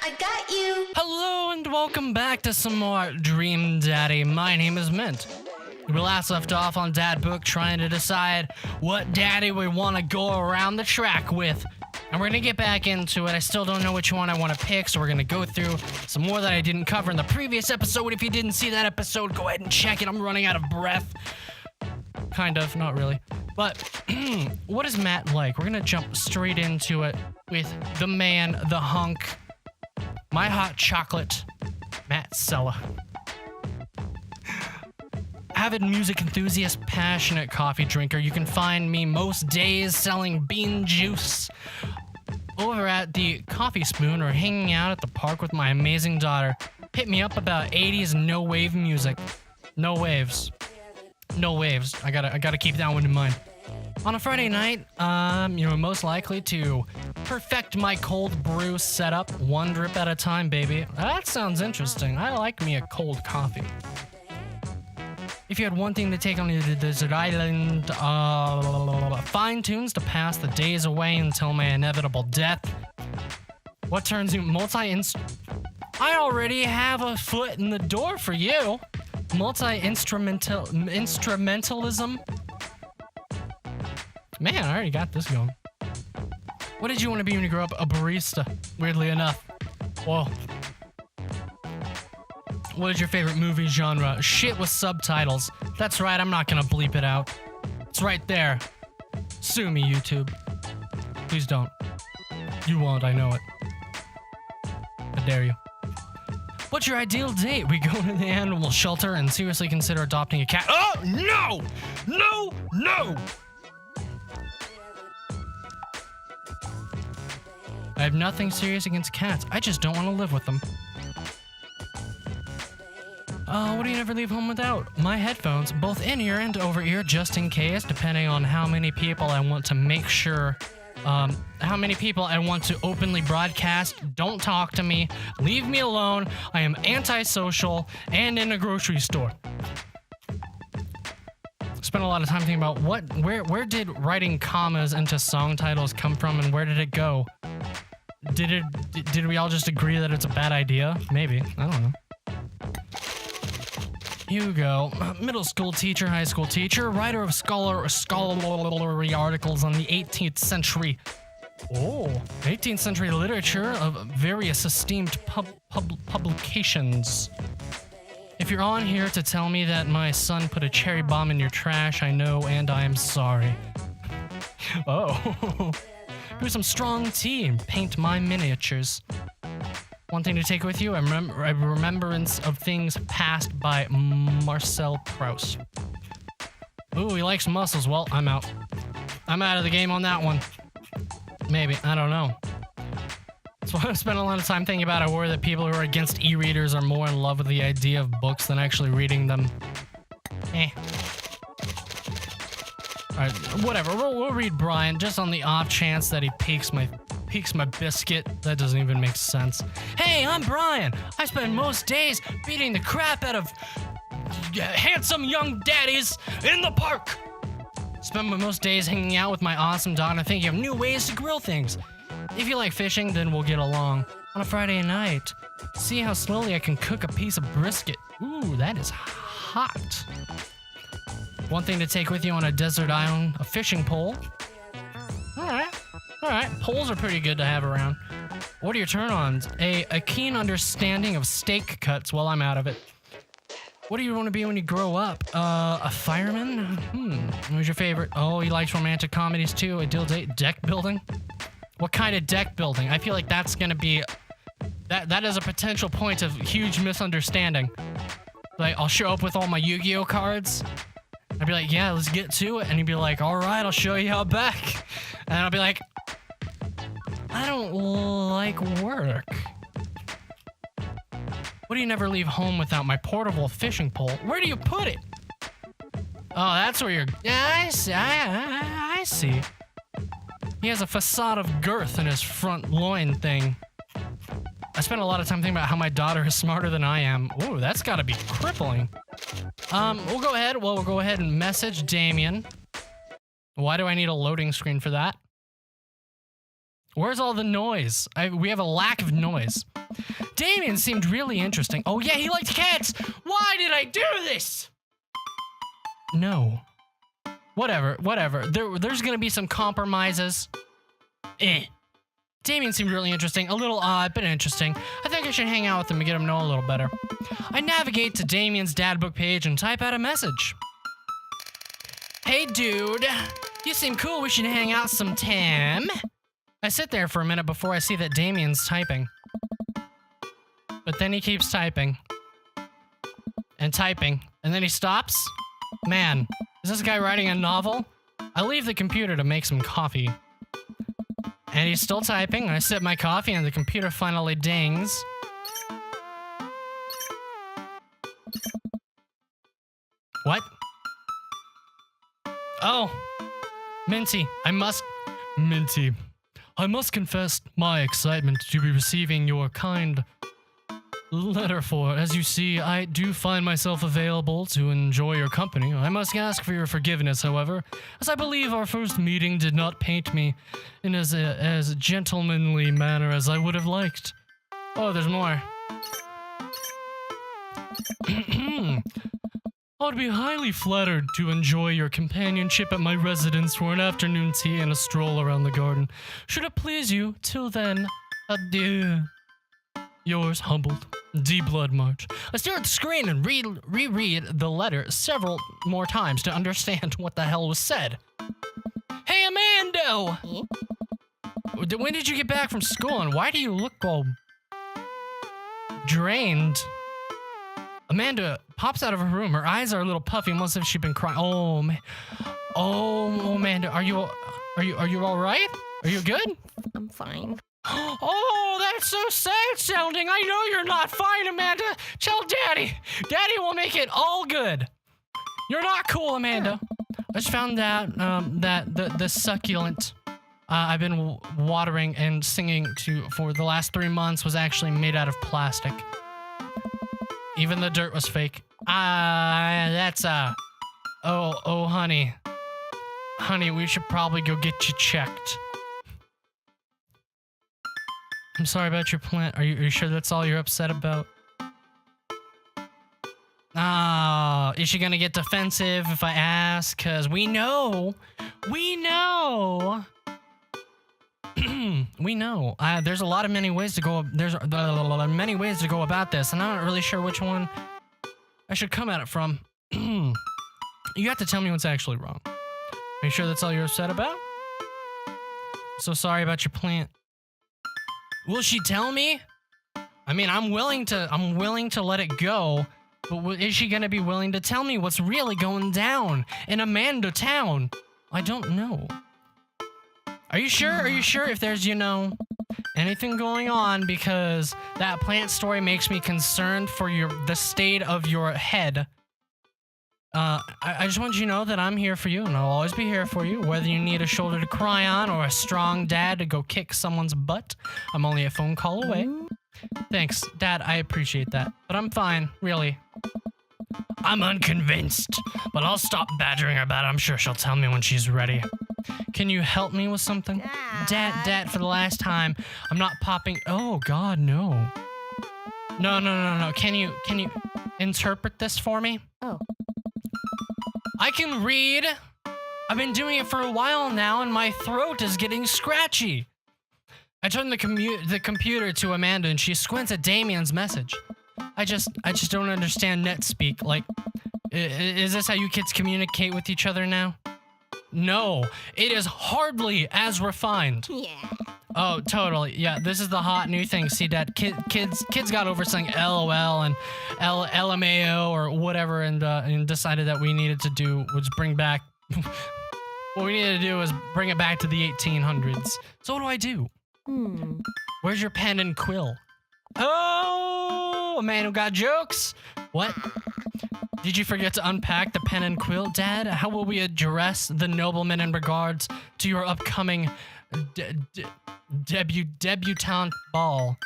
I got you. Hello and welcome back to some more Dream Daddy. My name is Mint. We last left off on Dad Book trying to decide what daddy we want to go around the track with. And we're going to get back into it. I still don't know which one I want to pick, so we're going to go through some more that I didn't cover in the previous episode. If you didn't see that episode, go ahead and check it. I'm running out of breath. Kind of, not really. But what is Matt like? We're going to jump straight into it with the man, the hunk, my hot chocolate, Matt Sella. Avid music enthusiast, passionate coffee drinker. You can find me most days selling bean juice over at the Coffee Spoon or hanging out at the park with my amazing daughter. Hit me up about 80s no wave music. No waves. No waves. I gotta keep that one in mind. On a Friday night, you're most likely to perfect my cold brew setup, one drip at a time, baby. That sounds interesting. I like me a cold coffee. If you had one thing to take on the desert island, fine tunes to pass the days away until my inevitable death. What turns you I already have a foot in the door for you. Instrumentalism. Man, I already got this going. What did you want to be when you grew up? A barista, weirdly enough. Whoa. What is your favorite movie genre? Shit with subtitles. That's right, I'm not gonna bleep it out. It's right there. Sue me, YouTube. Please don't. You won't, I know it. I dare you. What's your ideal date? We go to the animal shelter and seriously consider adopting a cat. Oh, no! No! No! I have nothing serious against cats. I just don't want to live with them. What do you never leave home without? My headphones, both in-ear and over-ear, just in case, depending on how many people I want to make sure, how many people I want to openly broadcast. Don't talk to me. Leave me alone. I am antisocial and in a grocery store. Spent a lot of time thinking about where did writing commas into song titles come from and where did it go? Did we all just agree that it's a bad idea? Maybe. I don't know. Hugo, middle school teacher, high school teacher, writer of scholarly articles on the 18th century. Oh, 18th century literature of various esteemed publications. If you're on here to tell me that my son put a cherry bomb in your trash, I know and I am sorry. Oh. Do some strong tea and paint my miniatures. One thing to take with you, a remembrance of things passed by Marcel Proust. Ooh, he likes muscles. Well, I'm out. I'm out of the game on that one. Maybe. I don't know. So I spent a lot of time thinking about. I worry that people who are against e-readers are more in love with the idea of books than actually reading them. Alright, whatever. We'll read Brian just on the off chance that he piques my biscuit. That doesn't even make sense. Hey, I'm Brian. I spend most days beating the crap out of handsome young daddies in the park. Spend most days hanging out with my awesome daughter thinking of new ways to grill things. If you like fishing, then we'll get along. On a Friday night, see how slowly I can cook a piece of brisket. Ooh, that is hot. One thing to take with you on a desert island, a fishing pole. Alright, poles are pretty good to have around. What are your turn-ons? A keen understanding of steak cuts. Well, I'm out of it. What do you want to be when you grow up? A fireman? Who's your favorite? Oh, he likes romantic comedies too. Ideal date? Deck building? What kind of deck building? I feel like that's gonna be... That is a potential point of huge misunderstanding. Like, I'll show up with all my Yu-Gi-Oh cards. I'd be like, yeah, let's get to it. And he'd be like, all right, I'll show you how back. And I'll be like, I don't like work. What do you never leave home without? My portable fishing pole. Where do you put it? Oh, that's where you're... Yeah, I see. I see. He has a facade of girth in his front loin thing. I spent a lot of time thinking about how my daughter is smarter than I am. Ooh, that's gotta be crippling. We'll go ahead and message Damien. Why do I need a loading screen for that? Where's all the noise? We have a lack of noise. Damien seemed really interesting. Oh yeah, he liked cats! Why did I do this? No. Whatever. There's gonna be some compromises. Damien seemed really interesting. A little odd, but interesting. I think I should hang out with him and get him to know a little better. I navigate to Damien's dad book page and type out a message. Hey dude, you seem cool. We should hang out sometime. I sit there for a minute before I see that Damien's typing. But then he keeps typing. And typing. And then he stops. Man, is this guy writing a novel? I leave the computer to make some coffee. And he's still typing. I sip my coffee and the computer finally dings. What? Oh, Minty, I must confess my excitement to be receiving your kind letter for. As you see, I do find myself available to enjoy your company. I must ask for your forgiveness, however, as I believe our first meeting did not paint me in as gentlemanly manner as I would have liked. Oh, there's more. I would be highly flattered to enjoy your companionship at my residence for an afternoon tea and a stroll around the garden. Should it please you, till then, adieu. Yours, humbled, D. Blood March. I stare at the screen and reread the letter several more times to understand what the hell was said. Hey, Amando! When did you get back from school and why do you look all drained? Amanda pops out of her room. Her eyes are a little puffy, almost as if she'd been crying. Oh, man. Oh, Amanda, are you all right? Are you good? I'm fine. Oh, that's so sad sounding. I know you're not fine, Amanda. Tell Daddy. Daddy will make it all good. You're not cool, Amanda. I just found that the succulent I've been watering and singing to for the last 3 months was actually made out of plastic. Even the dirt was fake. That's oh, honey. Honey, we should probably go get you checked. I'm sorry about your plant. Are you sure that's all you're upset about? Is she gonna get defensive if I ask? Cause we know. We know. There's a lot of many ways to go. There's many ways to go about this, and I'm not really sure which one I should come at it from. You have to tell me what's actually wrong. Are you sure that's all you're upset about? So sorry about your plant. Will she tell me? I mean, I'm willing to let it go, but is she gonna be willing to tell me what's really going down in Amanda Town? I don't know. Are you sure? Are you sure if there's, anything going on? Because that plant story makes me concerned for the state of your head. I just want you to know that I'm here for you, and I'll always be here for you. Whether you need a shoulder to cry on or a strong dad to go kick someone's butt, I'm only a phone call away. Thanks, Dad, I appreciate that. But I'm fine, really. I'm unconvinced, but I'll stop badgering her about it. I'm sure she'll tell me when she's ready. Can you help me with something? Dad, for the last time, I'm not popping. Oh, God, no. No. Can you interpret this for me? Oh. I can read. I've been doing it for a while now, and my throat is getting scratchy. I turn the computer to Amanda, and she squints at Damien's message. I just don't understand net speak. Like, is this how you kids communicate with each other now? No, it is hardly as refined. Yeah. Oh, totally. Yeah, this is the hot new thing. See, Dad, kids got over saying LOL and LMAO or whatever, and decided that we needed to do was bring back. What we needed to do was bring it back to the 1800s. So what do I do? Where's your pen and quill? Oh, a man who got jokes. What? Did you forget to unpack the pen and quill, Dad? How will we address the nobleman in regards to your upcoming debutante ball?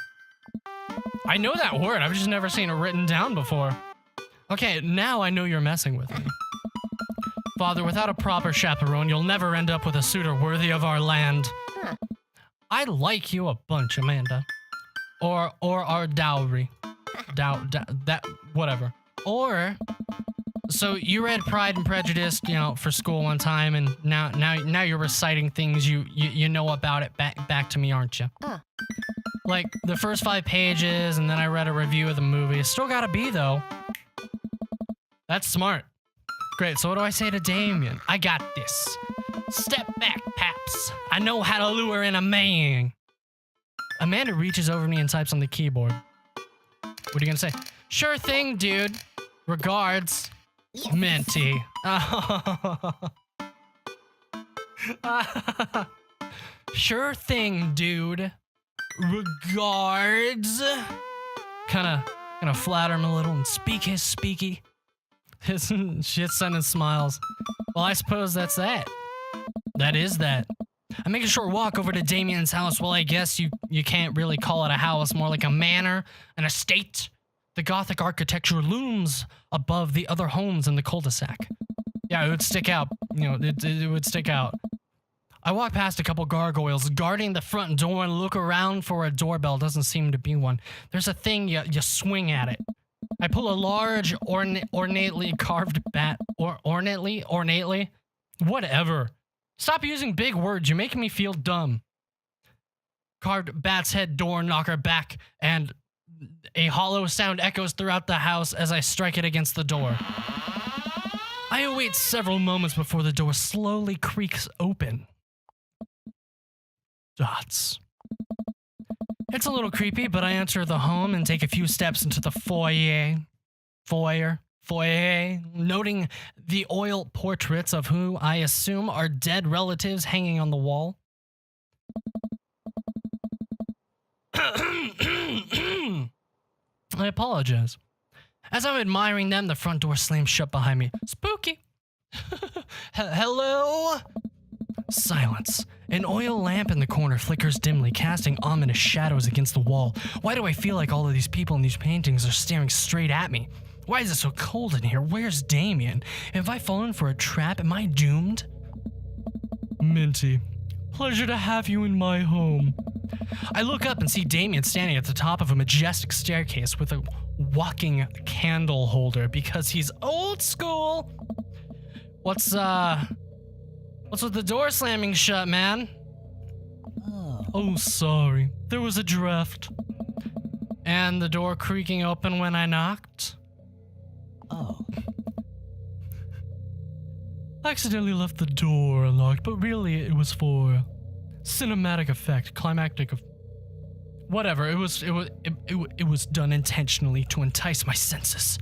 I know that word. I've just never seen it written down before. Okay, now I know you're messing with me. Father, without a proper chaperone, you'll never end up with a suitor worthy of our land. Huh. I like you a bunch, Amanda. or our dowry. That whatever. Or so you read Pride and Prejudice, you know, for school one time, and now you're reciting things you know about it back to me, aren't you? Like the first 5 pages, and then I read a review of the movie. It's still gotta be though. That's smart. Great. So what do I say to Damien? I got this. Step back, Paps. I know how to lure in a man. Amanda reaches over me and types on the keyboard. What are you gonna say? Sure thing, dude. Regards, yes. Minty. Sure thing, dude. Regards. Kinda flatter him a little and speak his speaky. His shit son and smiles. Well, I suppose that's that. That is that. I make a short walk over to Damien's house. Well, I guess you can't really call it a house, more like a manor, an estate. The Gothic architecture looms above the other homes in the cul-de-sac. Yeah, it would stick out. You know, it would stick out. I walk past a couple gargoyles guarding the front door and look around for a doorbell. Doesn't seem to be one. There's a thing, you swing at it. I pull a large, ornately carved bat. Ornately? Whatever. Stop using big words. You're making me feel dumb. Carved bat's head door knocker back, and a hollow sound echoes throughout the house as I strike it against the door. I await several moments before the door slowly creaks open. Dots. It's a little creepy, but I enter the home and take a few steps into the foyer, noting the oil portraits of who I assume are dead relatives hanging on the wall. I apologize. As I'm admiring them, the front door slams shut behind me. Spooky. Hello? Silence. An oil lamp in the corner flickers dimly, casting ominous shadows against the wall. Why do I feel like all of these people in these paintings are staring straight at me? Why is it so cold in here? Where's Damien? Have I fallen for a trap? Am I doomed? Minty, pleasure to have you in my home. I look up and see Damien standing at the top of a majestic staircase with a walking candle holder because he's old school. What's with the door slamming shut, man? Oh, sorry. There was a draft. And the door creaking open when I knocked? Oh. I accidentally left the door unlocked, but really it was for cinematic effect, climactic of whatever. It was done intentionally to entice my senses.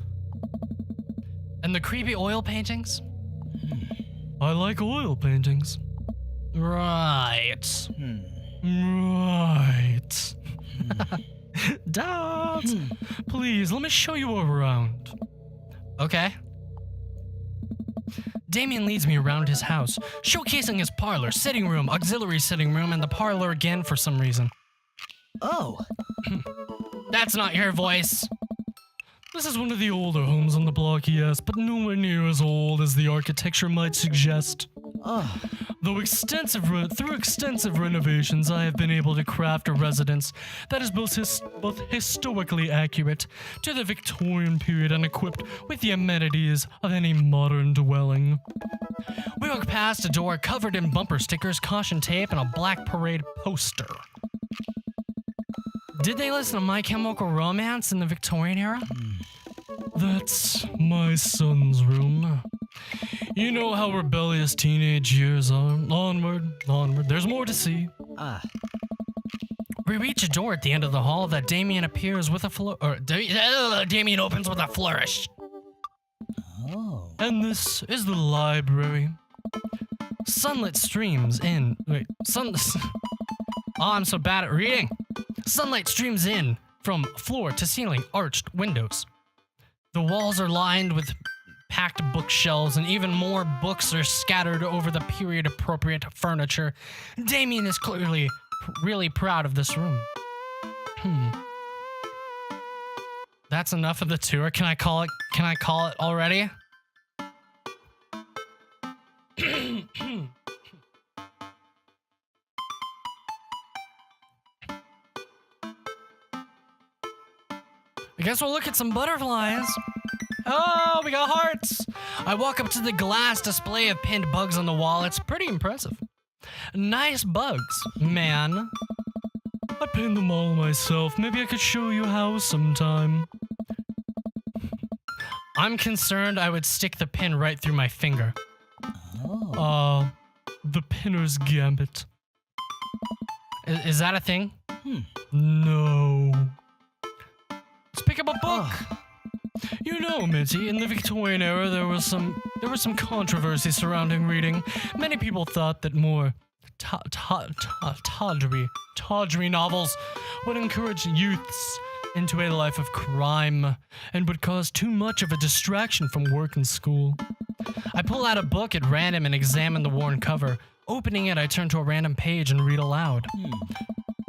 And the creepy oil paintings? I like oil paintings. Right. Right. Dad, please, let me show you around. Okay. Damien leads me around his house, showcasing his parlor, sitting room, auxiliary sitting room, and the parlor again for some reason. Oh. That's not your voice. This is one of the older homes on the block, yes, but nowhere near as old as the architecture might suggest. Through extensive renovations, I have been able to craft a residence that is both historically accurate to the Victorian period and equipped with the amenities of any modern dwelling. We walk past a door covered in bumper stickers, caution tape, and a Black Parade poster. Did they listen to My Chemical Romance in the Victorian era? That's my son's room. You know how rebellious teenage years are. Onward, onward. There's more to see. We reach a door at the end of the hall that Damien appears with a Damien opens with a flourish. Oh. And this is the library. Sunlit streams in. Oh, I'm so bad at reading. Sunlight streams in from floor to ceiling, arched windows. The walls are lined with packed bookshelves, and even more books are scattered over the period-appropriate furniture. Damien is clearly really proud of this room. That's enough of the tour. Can I call it already? I guess we'll look at some butterflies. Oh, we got hearts. I walk up to the glass display of pinned bugs on the wall. It's pretty impressive. Nice bugs, man. I pinned them all myself. Maybe I could show you how sometime. I'm concerned I would stick the pin right through my finger. Oh. The pinner's gambit. Is that a thing? No. Let's pick up a book. You know, Minty, in the Victorian era, there was some controversy surrounding reading. Many people thought that more tawdry novels would encourage youths into a life of crime and would cause too much of a distraction from work and school. I pull out a book at random and examine the worn cover. Opening it, I turn to a random page and read aloud.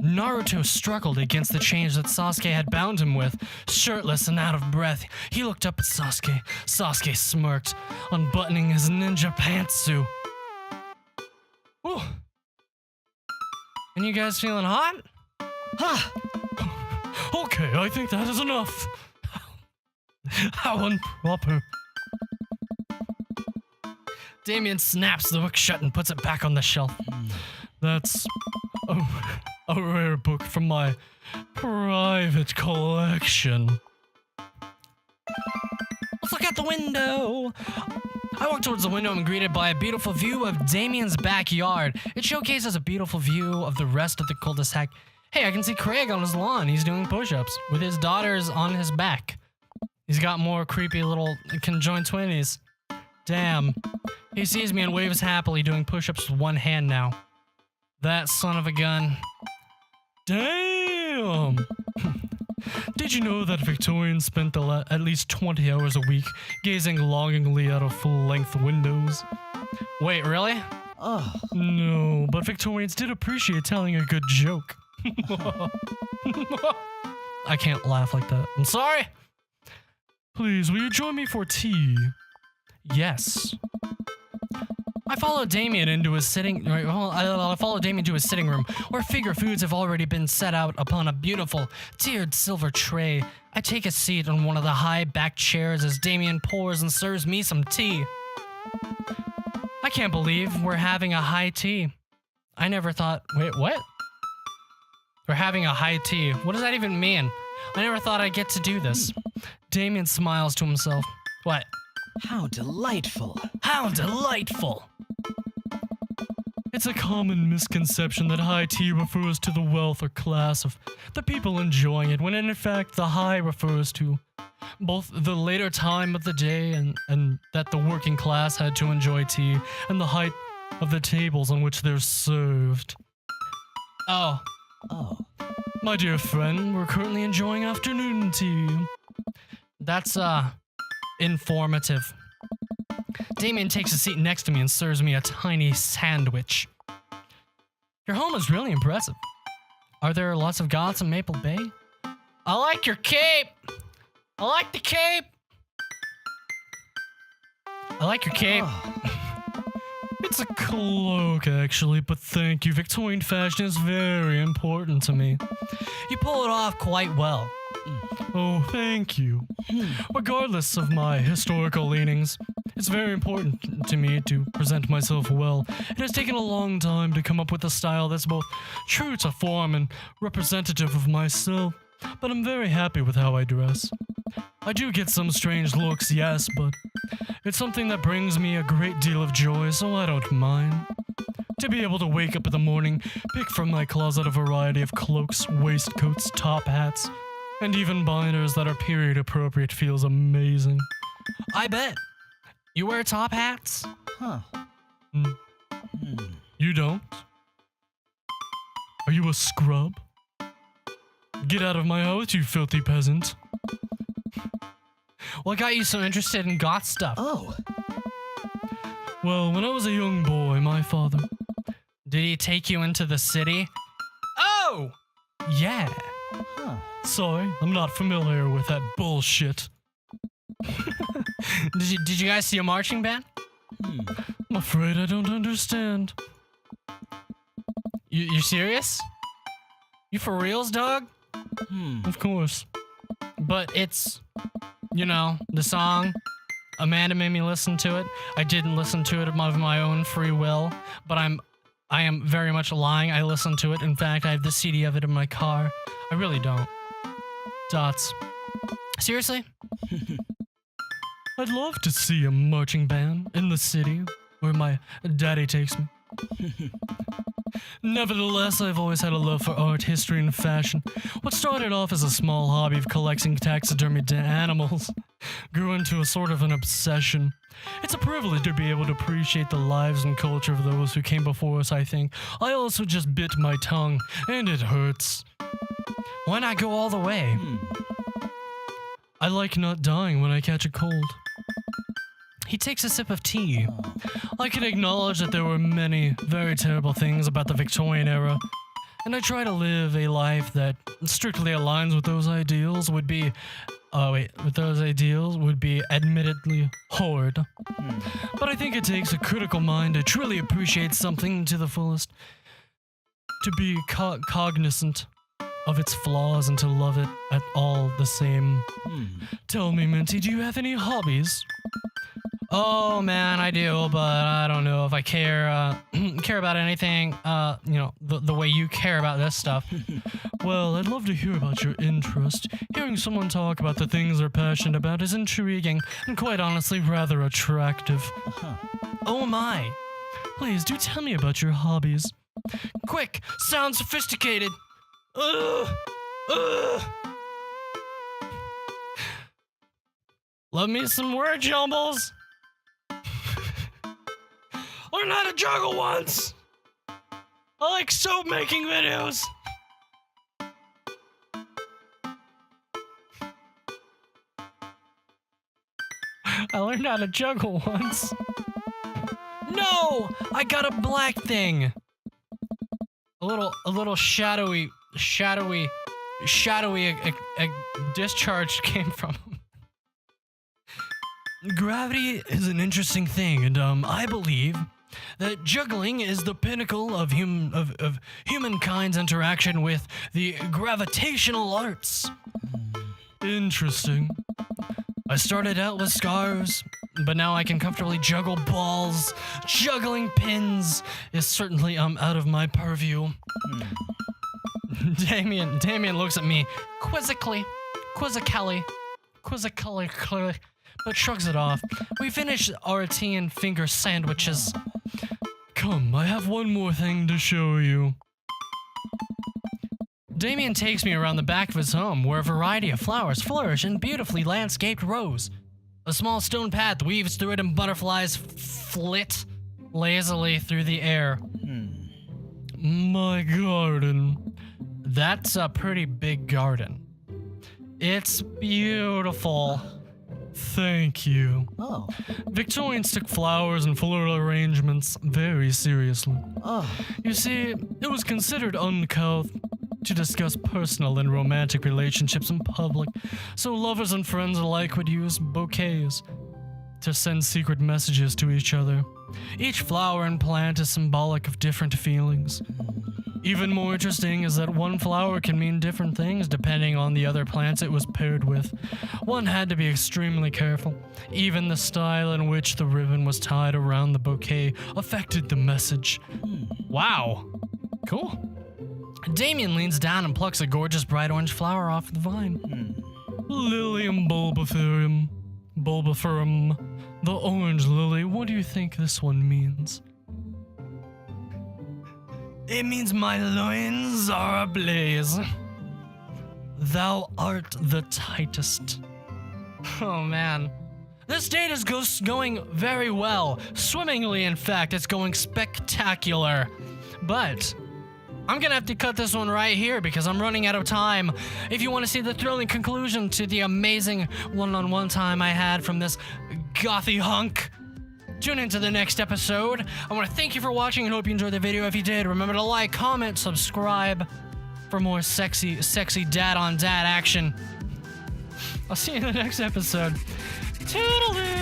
Naruto struggled against the chains that Sasuke had bound him with. Shirtless and out of breath, he looked up at Sasuke. Sasuke smirked, unbuttoning his ninja pantsuit. Whew. And you guys feeling hot? Okay, I think that is enough. How improper. Damien snaps the book shut and puts it back on the shelf. That's a rare book from my private collection. Let's look out the window. I walk towards the window and am greeted by a beautiful view of Damien's backyard. It showcases a beautiful view of the rest of the cul-de-sac. Hey, I can see Craig on his lawn. He's doing push-ups with his daughters on his back. He's got more creepy little conjoined twinnies. Damn. He sees me and waves happily, doing push-ups with one hand now. That son of a gun. Damn! Did you know that Victorians spent at least 20 hours a week gazing longingly out of full-length windows? Wait, really? No, but Victorians did appreciate telling a good joke. I can't laugh like that. I'm sorry. Please, will you join me for tea? Yes. I follow Damien into his sitting room, where figure foods have already been set out upon a beautiful tiered silver tray. I take a seat on one of the high-backed chairs as Damien pours and serves me some tea. I can't believe we're having a high tea. I never thought. Wait, what? We're having a high tea. What does that even mean? I never thought I'd get to do this. Damien smiles to himself. What? How delightful. How delightful. It's a common misconception that high tea refers to the wealth or class of the people enjoying it, when in fact the high refers to both the later time of the day and that the working class had to enjoy tea, and the height of the tables on which they're served. Oh. My dear friend, we're currently enjoying afternoon tea. That's, informative. Damien takes a seat next to me and serves me a tiny sandwich. Your home is really impressive. Are there lots of goths in Maple Bay? I like your cape! I like the cape! I like your cape. It's a cloak, actually, but thank you. Victorian fashion is very important to me. You pull it off quite well. Oh, thank you. Regardless of my historical leanings, it's very important to me to present myself well. It has taken a long time to come up with a style that's both true to form and representative of myself, but I'm very happy with how I dress. I do get some strange looks, yes, but it's something that brings me a great deal of joy, so I don't mind. To be able to wake up in the morning, pick from my closet a variety of cloaks, waistcoats, top hats, and even binders that are period appropriate feels amazing. I bet. You wear top hats? You don't? Are you a scrub? Get out of my house, you filthy peasant. What got you so interested in goth stuff? Well, when I was a young boy, my father... Did he take you into the city? Oh! Yeah. Sorry, I'm not familiar with that bullshit. Did you guys see a marching band? I'm afraid I don't understand. You serious? You for reals, dog? Hmm. Of course. but it's, you know, the song. Amanda made me listen to it. I didn't listen to it of my own free will, but I am very much lying. I listened to it. In fact, I have the CD of it in my car. I really don't. Dots. Seriously? I'd love to see a marching band in the city where my daddy takes me. Nevertheless, I've always had a love for art, history, and fashion. What started off as a small hobby of collecting taxidermied animals grew into a sort of an obsession. It's a privilege to be able to appreciate the lives and culture of those who came before us, I think. I also just bit my tongue, and it hurts. Why not go all the way? I like not dying when I catch a cold. He takes a sip of tea. I can acknowledge that there were many very terrible things about the Victorian era, and I try to live a life that strictly aligns with those ideals would be admittedly hard. But I think it takes a critical mind to truly appreciate something to the fullest, to be cognizant of its flaws and to love it at all the same. Tell me, Minty, do you have any hobbies? Oh man, I do, but I don't know if I care about anything, you know, the way you care about this stuff. Well, I'd love to hear about your interest. Hearing someone talk about the things they're passionate about is intriguing and quite honestly rather attractive. Oh my. Please do tell me about your hobbies. Quick, sound sophisticated. Love me some word jumbles. Learn how to juggle once. I like soap making videos. I learned how to juggle once. No, I got a black thing. A little shadowy discharge came from him. Gravity is an interesting thing, and I believe that juggling is the pinnacle of humankind's interaction with the gravitational arts. Interesting. I started out with scarves, but now I can comfortably juggle balls. Juggling pins is certainly out of my purview. Damien looks at me quizzically, but shrugs it off. We finish our tea and finger sandwiches. Come, I have one more thing to show you. Damien takes me around the back of his home, where a variety of flowers flourish in beautifully landscaped rows. A small stone path weaves through it and butterflies flit lazily through the air. My garden. That's a pretty big garden. It's beautiful. Thank you. Oh. Victorians took flowers and floral arrangements very seriously. Oh. You see, it was considered uncouth to discuss personal and romantic relationships in public, so lovers and friends alike would use bouquets to send secret messages to each other. Each flower and plant is symbolic of different feelings. Even more interesting is that one flower can mean different things depending on the other plants it was paired with. One had to be extremely careful. Even the style in which the ribbon was tied around the bouquet affected the message. Wow. Cool. Damien leans down and plucks a gorgeous bright orange flower off the vine. Lilium bulbiferum. The orange lily. What do you think this one means? It means my loins are ablaze. Thou art the tightest. Oh man. This date is going very well. Swimmingly, in fact, it's going spectacular. But I'm gonna have to cut this one right here because I'm running out of time. If you want to see the thrilling conclusion to the amazing one-on-one time I had from this gothy hunk, tune into the next episode. I want to thank you for watching and hope you enjoyed the video. If you did, remember to like, comment, subscribe for more sexy dad-on-dad action. I'll see you in the next episode. Toodaloo!